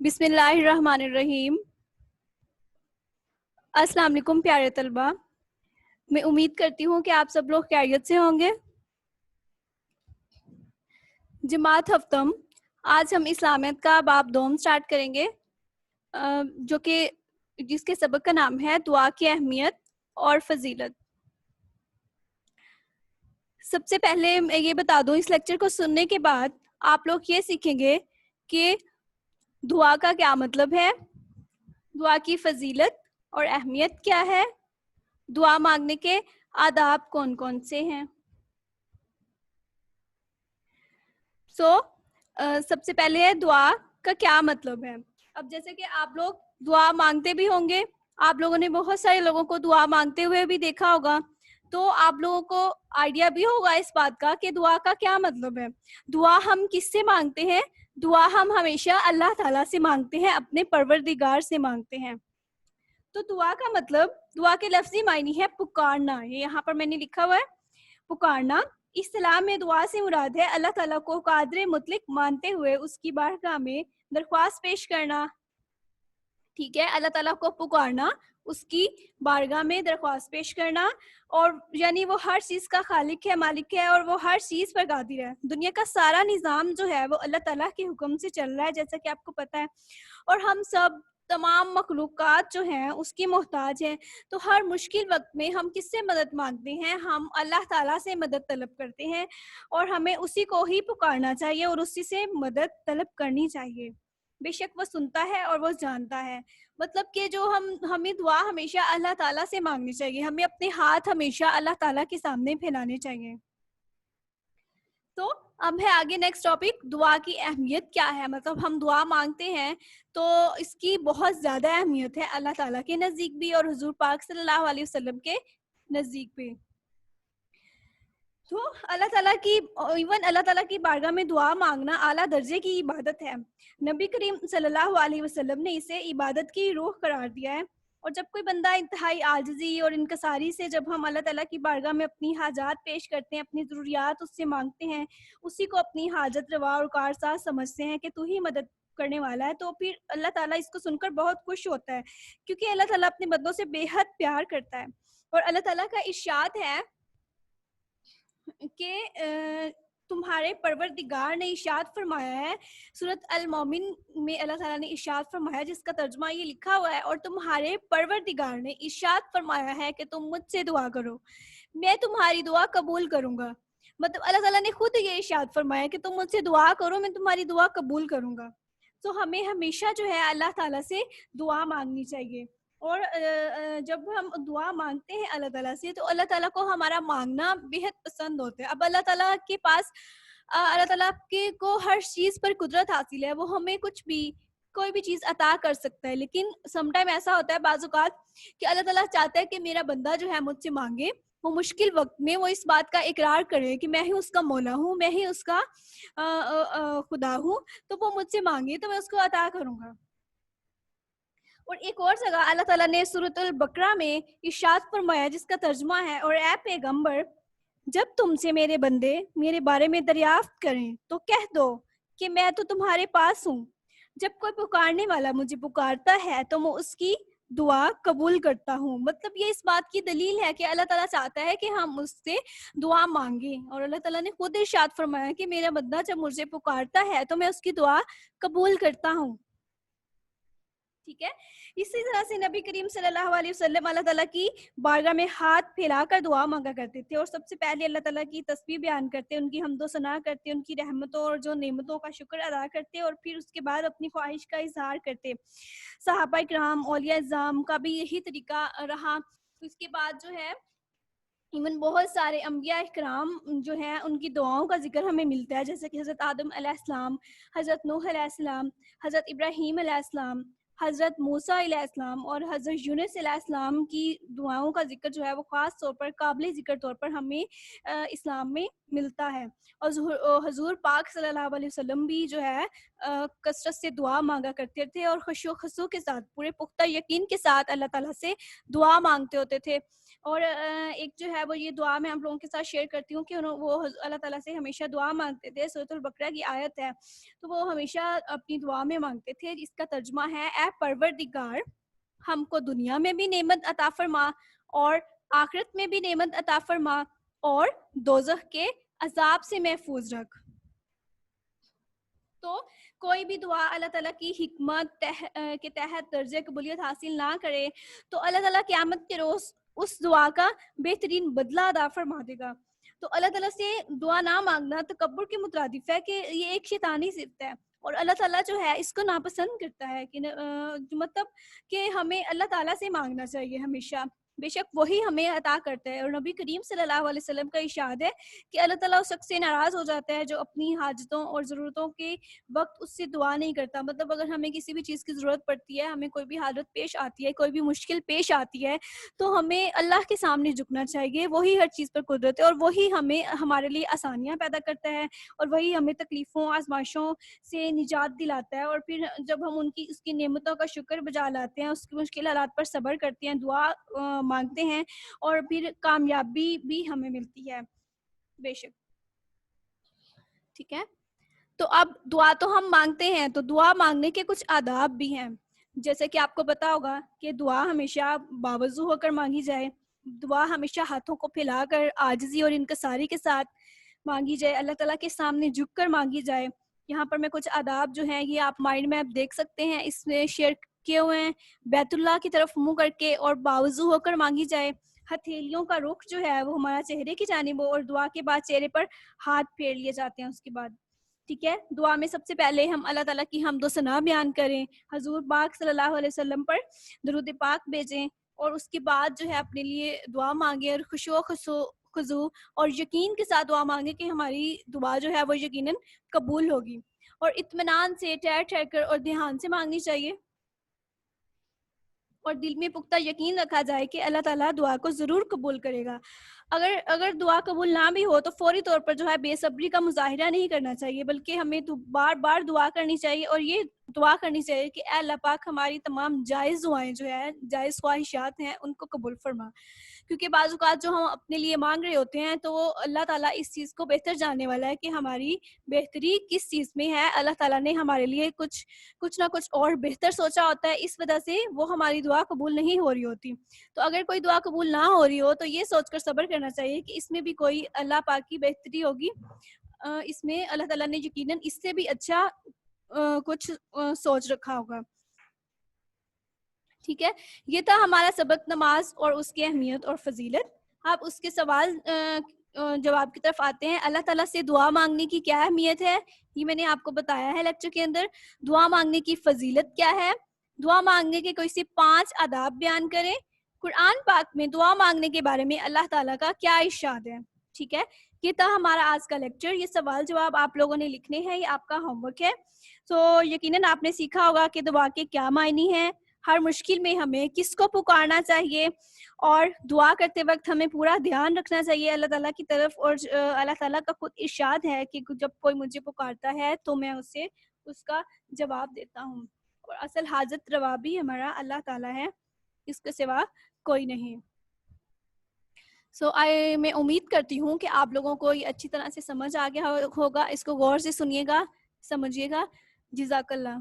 بسم اللہ الرحمن الرحیم۔ السلام علیکم پیارے طلبہ، میں امید کرتی ہوں کہ آپ سب لوگ خیریت سے ہوں گے۔ جماعت ہفتم، آج ہم اسلامیت کا باب دوم سٹارٹ کریں گے، جو کہ جس کے سبق کا نام ہے دعا کی اہمیت اور فضیلت۔ سب سے پہلے میں یہ بتا دوں، اس لیکچر کو سننے کے بعد آپ لوگ یہ سیکھیں گے کہ دعا کا کیا مطلب ہے، دعا کی فضیلت اور اہمیت کیا ہے، دعا مانگنے کے آداب کون کون سے ہیں۔ سب سے پہلے ہے دعا کا کیا مطلب ہے۔ اب جیسے کہ آپ لوگ دعا مانگتے بھی ہوں گے، آپ لوگوں نے بہت سارے لوگوں کو دعا مانگتے ہوئے بھی دیکھا ہوگا، تو آپ لوگوں کو آئیڈیا بھی ہوگا اس بات کا کہ دعا کا کیا مطلب ہے۔ دعا ہم کس سے مانگتے ہیں؟ دعا ہم ہمیشہ اللہ تعالیٰ سے مانگتے ہیں، اپنے پروردگار سے مانگتے ہیں۔ تو دعا کا مطلب، دعا کے لفظی معنی ہے پکارنا، یہ یہاں پر میں نے لکھا ہوا ہے پکارنا۔ اسلام میں دعا سے مراد ہے اللہ تعالیٰ کو قادر مطلق مانتے ہوئے اس کی بارگاہ میں درخواست پیش کرنا۔ ٹھیک ہے، اللہ تعالیٰ کو پکارنا، اس کی بارگاہ میں درخواست پیش کرنا، اور یعنی وہ ہر چیز کا خالق ہے، مالک ہے، اور وہ ہر چیز پر قادر ہے۔ دنیا کا سارا نظام جو ہے وہ اللہ تعالیٰ کے حکم سے چل رہا ہے، جیسا کہ آپ کو پتہ ہے، اور ہم سب تمام مخلوقات جو ہیں اس کی محتاج ہیں۔ تو ہر مشکل وقت میں ہم کس سے مدد مانگتے ہیں؟ ہم اللہ تعالیٰ سے مدد طلب کرتے ہیں، اور ہمیں اسی کو ہی پکارنا چاہیے اور اسی سے مدد طلب کرنی چاہیے۔ بے شک وہ سنتا ہے اور وہ جانتا ہے۔ مطلب کہ جو ہمیں دعا ہمیشہ اللہ تعالیٰ سے مانگنی چاہیے، ہمیں اپنے ہاتھ ہمیشہ اللہ تعالیٰ کے سامنے پھیلانے چاہیے۔ تو اب ہے آگے نیکسٹ ٹاپک، دعا کی اہمیت کیا ہے۔ مطلب ہم دعا مانگتے ہیں تو اس کی بہت زیادہ اہمیت ہے اللہ تعالیٰ کے نزدیک بھی اور حضور پاک صلی اللہ علیہ وسلم کے نزدیک بھی۔ تو اللہ تعالیٰ کی بارگاہ میں دعا مانگنا اعلیٰ درجے کی عبادت ہے۔ نبی کریم صلی اللہ علیہ وسلم نے اسے عبادت کی روح قرار دیا ہے، اور جب کوئی بندہ انتہائی عاجزی اور انکساری سے جب ہم اللہ تعالیٰ کی بارگاہ میں اپنی حاجات پیش کرتے ہیں، اپنی ضروریات اس سے مانگتے ہیں، اسی کو اپنی حاجت روا اور کارساز سمجھتے ہیں کہ تو ہی مدد کرنے والا ہے، تو پھر اللہ تعالیٰ اس کو سن کر بہت خوش ہوتا ہے، کیونکہ اللہ تعالیٰ اپنے بندوں سے بے حد پیار کرتا ہے۔ اور اللہ تعالیٰ کا ارشاد ہے کہ تمہارے پروردگار نے ارشاد فرمایا ہے، سورۃ المومن میں اللہ تعالیٰ نے ارشاد فرمایا، جس کا ترجمہ یہ لکھا ہوا ہے، اور تمہارے پروردگار نے ارشاد فرمایا ہے کہ تم مجھ سے دعا کرو، میں تمہاری دعا قبول کروں گا۔ مطلب اللہ تعالیٰ نے خود یہ ارشاد فرمایا کہ تم مجھ سے دعا کرو، میں تمہاری دعا قبول کروں گا۔ تو ہمیں ہمیشہ جو ہے اللہ تعالیٰ سے دعا مانگنی چاہیے، اور جب ہم دعا مانگتے ہیں اللہ تعالیٰ سے تو اللہ تعالیٰ کو ہمارا مانگنا بےحد پسند ہوتا ہے۔ اب اللہ تعالیٰ کے پاس اللہ تعالیٰ کو ہر چیز پر قدرت حاصل ہے، وہ ہمیں کوئی بھی چیز عطا کر سکتا ہے، لیکن سم ٹائم ایسا ہوتا ہے بعض اوقات کہ اللہ تعالیٰ چاہتا ہے کہ میرا بندہ جو ہے مجھ سے مانگے، وہ مشکل وقت میں وہ اس بات کا اقرار کرے کہ میں ہی اس کا مولا ہوں، میں ہی اس کا خدا ہوں، تو وہ مجھ سے مانگے تو میں اس کو عطا کروں گا۔ اور ایک اور جگہ اللہ تعالیٰ نے سورۃ البقرہ میں ارشاد فرمایا، جس کا ترجمہ ہے، اور اے پیغمبر، جب تم سے میرے بندے میرے بارے میں دریافت کریں تو کہہ دو کہ میں تو تمہارے پاس ہوں، جب کوئی پکارنے والا مجھے پکارتا ہے تو میں اس کی دعا قبول کرتا ہوں۔ مطلب یہ اس بات کی دلیل ہے کہ اللہ تعالیٰ چاہتا ہے کہ ہم اس سے دعا مانگیں، اور اللہ تعالیٰ نے خود ارشاد فرمایا کہ میرا بندہ جب مجھے پکارتا ہے تو میں اس کی دعا قبول کرتا ہوں۔ ٹھیک ہے، اسی طرح سے نبی کریم صلی اللہ علیہ وسلم اللہ تعالیٰ کی بارگاہ میں ہاتھ پھیلا کر دعا مانگا کرتے تھے، اور سب سے پہلے اللہ تعالیٰ کی تسبیح بیان کرتے، ان کی حمد و ثنا کرتے، ان کی رحمتوں اور جو نعمتوں کا شکر ادا کرتے، اور پھر اس کے بعد اپنی خواہش کا اظہار کرتے۔ صحابہ کرام، اولیاء اعظام کا بھی یہی طریقہ رہا۔ اس کے بعد جو ہے ایون بہت سارے انبیاء کرام جو ہیں ان کی دعاؤں کا ذکر ہمیں ملتا ہے، جیسے کہ حضرت آدم علیہ السلام، حضرت نوح علیہ السلام، حضرت ابراہیم علیہ السلام، حضرت موسیٰ علیہ السلام اور حضرت یونس علیہ السلام کی دعاؤں کا ذکر جو ہے وہ خاص طور پر قابل ذکر طور پر ہمیں اسلام میں ملتا ہے. اور حضور پاک صلی اللہ علیہ وسلم بھی جو ہے کثرت سے دعا مانگا کرتے تھے اور خشوع و خضوع کے ساتھ پورے پختہ یقین کے ساتھ اللہ تعالیٰ سے دعا مانگتے ہوتے تھے. اور ایک جو ہے وہ یہ دعا میں آپ لوگوں کے ساتھ شیئر کرتی ہوں کہ وہ اللہ تعالیٰ سے ہمیشہ دعا مانگتے تھے. سورۃ البقرہ کی آیت ہے تو وہ ہمیشہ اپنی دعا میں مانگتے تھے. اس کا ترجمہ ہے اے پروردگار ہم کو دنیا میں بھی نعمت عطا فرما اور آخرت میں بھی نعمت عطا فرما اور دوزخ کے عذاب سے محفوظ رکھ. تو کوئی بھی دعا اللہ تعالیٰ کی حکمت کے تحت درجہ قبولیت حاصل نہ کرے تو اللہ تعالیٰ قیامت کے روز اس دعا کا بہترین بدلہ ادا فرما دے گا. تو اللہ تعالیٰ سے دعا نہ مانگنا تکبر کے مترادف ہے کہ یہ ایک شیطانی صفت ہے اور اللہ تعالیٰ جو ہے اس کو ناپسند کرتا ہے کہ مطلب کہ ہمیں اللہ تعالیٰ سے مانگنا چاہیے ہمیشہ. بے شک وہی ہمیں عطا کرتا ہے. اور نبی کریم صلی اللہ علیہ وسلم کا ارشاد ہے کہ اللہ تعالیٰ اس شخص سے ناراض ہو جاتا ہے جو اپنی حاجتوں اور ضرورتوں کے وقت اس سے دعا نہیں کرتا. مطلب اگر ہمیں کسی بھی چیز کی ضرورت پڑتی ہے, ہمیں کوئی بھی حالت پیش آتی ہے, کوئی بھی مشکل پیش آتی ہے, تو ہمیں اللہ کے سامنے جھکنا چاہیے. وہی ہر چیز پر قدرت ہے اور وہی ہمیں ہمارے لیے آسانیاں پیدا کرتا ہے اور وہی ہمیں تکلیفوں آزمائشوں سے نجات دلاتا ہے. اور پھر جب ہم اس کی نعمتوں کا شکر بجا لاتے ہیں, اس کی مشکل حالات پر صبر کرتے ہیں, دعا مانگتے ہیں, اور پھر کامیابی بھی ہمیں ملتی ہے. بے شک. ٹھیک ہے, تو اب دعا تو ہم مانگتے ہیں, تو دعا مانگنے کے کچھ آداب بھی ہیں. جیسے کہ آپ کو پتا ہوگا کہ دعا ہمیشہ باوضو ہو کر مانگی جائے. دعا ہمیشہ ہاتھوں کو پھیلا کر عاجزی اور انکساری کے ساتھ مانگی جائے. اللہ تعالیٰ کے سامنے جھک کر مانگی جائے. یہاں پر میں کچھ آداب جو ہیں یہ آپ مائنڈ میں آپ دیکھ سکتے ہیں, اس میں شیئر کیے ہوئے ہیں. بیت اللہ کی طرف منہ کر کے اور باوضو ہو کر مانگی جائے. ہتھیلیوں کا رخ جو ہے وہ ہمارا چہرے کی جانب ہو اور دعا کے بعد چہرے پر ہاتھ پھیر لیے جاتے ہیں اس کے بعد. ٹھیک ہے, دعا میں سب سے پہلے ہم اللہ تعالیٰ کی حمد و ثنا بیان کریں, حضور پاک صلی اللہ علیہ وسلم پر درود پاک بھیجیں, اور اس کے بعد جو ہے اپنے لیے دعا مانگیں اور خشوع و خضوع اور یقین کے ساتھ دعا مانگیں کہ ہماری دعا جو ہے وہ یقیناً قبول ہوگی. اور اطمینان سے ٹھہر ٹھہر کر اور دھیان سے مانگنی چاہیے, اور دل میں پختہ یقین رکھا جائے کہ اللہ تعالیٰ دعا کو ضرور قبول کرے گا. اگر دعا قبول نہ بھی ہو تو فوری طور پر جو ہے بے صبری کا مظاہرہ نہیں کرنا چاہیے, بلکہ ہمیں بار بار دعا کرنی چاہیے اور یہ دعا کرنی چاہیے کہ اے اللہ پاک ہماری تمام جائز دعائیں جو ہے جائز خواہشات ہیں ان کو قبول فرما. کیونکہ بعض اوقات جو ہم اپنے لیے مانگ رہے ہوتے ہیں تو وہ اللہ تعالیٰ اس چیز کو بہتر جاننے والا ہے کہ ہماری بہتری کس چیز میں ہے. اللہ تعالیٰ نے ہمارے لیے کچھ نہ کچھ اور بہتر سوچا ہوتا ہے, اس وجہ سے وہ ہماری دعا قبول نہیں ہو رہی ہوتی. تو اگر کوئی دعا قبول نہ ہو رہی ہو تو یہ سوچ کر صبر کرنا چاہیے کہ اس میں بھی کوئی اللہ پاک کی بہتری ہوگی, اس میں اللہ تعالیٰ نے یقیناً اس سے بھی اچھا کچھ سوچ رکھا ہوگا. ٹھیک ہے, یہ تھا ہمارا سبق نماز اور اس کی اہمیت اور فضیلت. آپ اس کے سوال جواب کی طرف آتے ہیں. اللہ تعالیٰ سے دعا مانگنے کی کیا اہمیت ہے, یہ میں نے آپ کو بتایا ہے لیکچر کے اندر. دعا مانگنے کی فضیلت کیا ہے, دعا مانگنے کے کوئی سے 5 آداب بیان کریں. قرآن پاک میں دعا مانگنے کے بارے میں اللہ تعالیٰ کا کیا ارشاد ہے. ٹھیک ہے, یہ تھا ہمارا آج کا لیکچر. یہ سوال جواب آپ لوگوں نے لکھنے ہیں, یہ آپ کا ہوم ورک ہے. تو یقیناً آپ نے سیکھا ہوگا کہ دعا کے کیا معنی ہیں, ہر مشکل میں ہمیں کس کو پکارنا چاہیے, اور دعا کرتے وقت ہمیں پورا دھیان رکھنا چاہیے اللہ تعالیٰ کی طرف. اور اللہ تعالیٰ کا خود ارشاد ہے کہ جب کوئی مجھے پکارتا ہے تو میں اسے اس کا جواب دیتا ہوں, اور اصل حاجت روا بھی ہمارا اللہ تعالیٰ ہے, اس کے سوا کوئی نہیں. میں امید کرتی ہوں کہ آپ لوگوں کو یہ اچھی طرح سے سمجھ آ گیا ہوگا. اس کو غور سے سنیے گا, سمجھیے گا. جزاک اللہ.